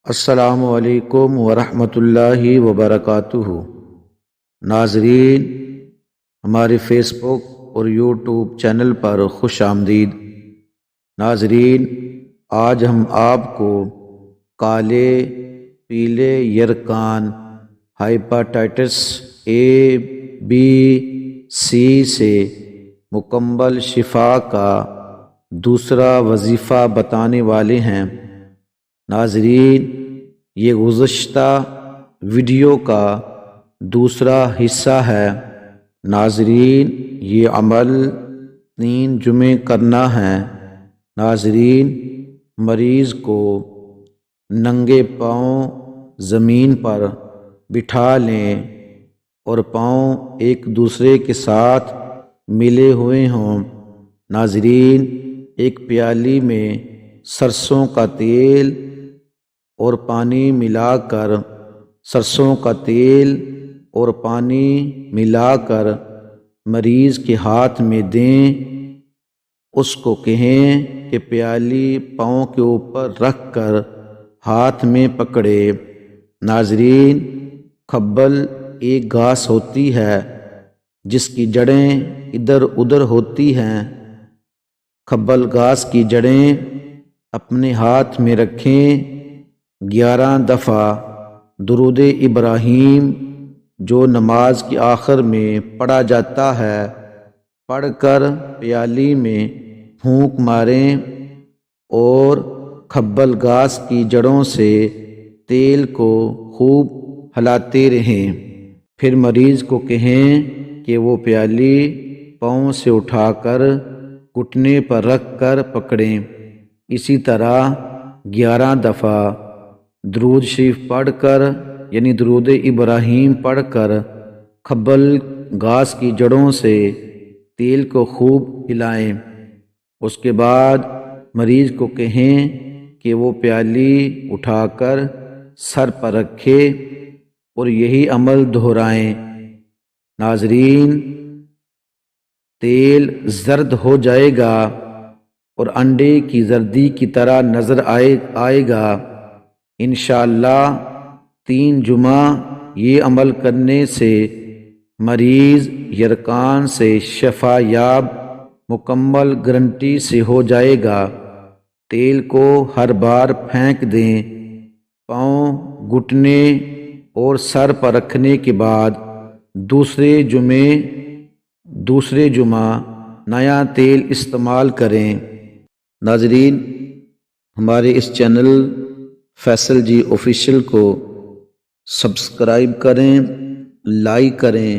السلام علیکم ورحمۃ اللہ وبرکاتہ۔ ناظرین، ہمارے فیس بک اور یوٹیوب چینل پر خوش آمدید۔ ناظرین، آج ہم آپ کو کالے پیلے یرقان ہیپاٹائٹس اے بی سی سے مکمل شفا کا دوسرا وظیفہ بتانے والے ہیں۔ ناظرین، یہ گزشتہ ویڈیو کا دوسرا حصہ ہے۔ ناظرین، یہ عمل 3 جمعے کرنا ہے۔ ناظرین، مریض کو ننگے پاؤں زمین پر بٹھا لیں اور پاؤں ایک دوسرے کے ساتھ ملے ہوئے ہوں۔ ناظرین، ایک پیالی میں سرسوں کا تیل اور پانی ملا کر مریض کے ہاتھ میں دیں۔ اس کو کہیں کہ پیالی پاؤں کے اوپر رکھ کر ہاتھ میں پکڑے۔ ناظرین، کھبل ایک گھاس ہوتی ہے جس کی جڑیں ادھر ادھر ہوتی ہیں۔ کھبل گھاس کی جڑیں اپنے ہاتھ میں رکھیں۔ 11 دفعہ درود ابراہیم جو نماز کے آخر میں پڑھا جاتا ہے پڑھ کر پیالی میں پھونک ماریں اور کھبل گھاس کی جڑوں سے تیل کو خوب ہلاتے رہیں۔ پھر مریض کو کہیں کہ وہ پیالی پاؤں سے اٹھا کر گھٹنے پر رکھ کر پکڑیں۔ اسی طرح 11 دفعہ درود شریف پڑھ کر درود ابراہیم پڑھ کر کھبل گھاس کی جڑوں سے تیل کو خوب ہلائیں۔ اس کے بعد مریض کو کہیں کہ وہ پیالی اٹھا کر سر پر رکھے اور یہی عمل دہرائیں۔ ناظرین، تیل زرد ہو جائے گا اور انڈے کی زردی کی طرح نظر آئے گا۔ انشاءاللہ 3 جمعہ یہ عمل کرنے سے مریض یرقان سے شفا یاب مکمل گارنٹی سے ہو جائے گا۔ تیل کو ہر بار پھینک دیں۔ پاؤں، گھٹنے اور سر پر رکھنے کے بعد دوسرے جمعہ نیا تیل استعمال کریں۔ ناظرین، ہمارے اس چینل فیصل جی آفیشیل کو سبسکرائب کریں، لائک کریں،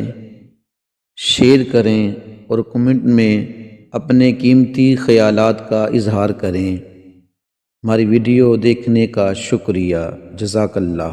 شیئر کریں اور کمنٹ میں اپنے قیمتی خیالات کا اظہار کریں۔ ہماری ویڈیو دیکھنے کا شکریہ۔ جزاک اللہ۔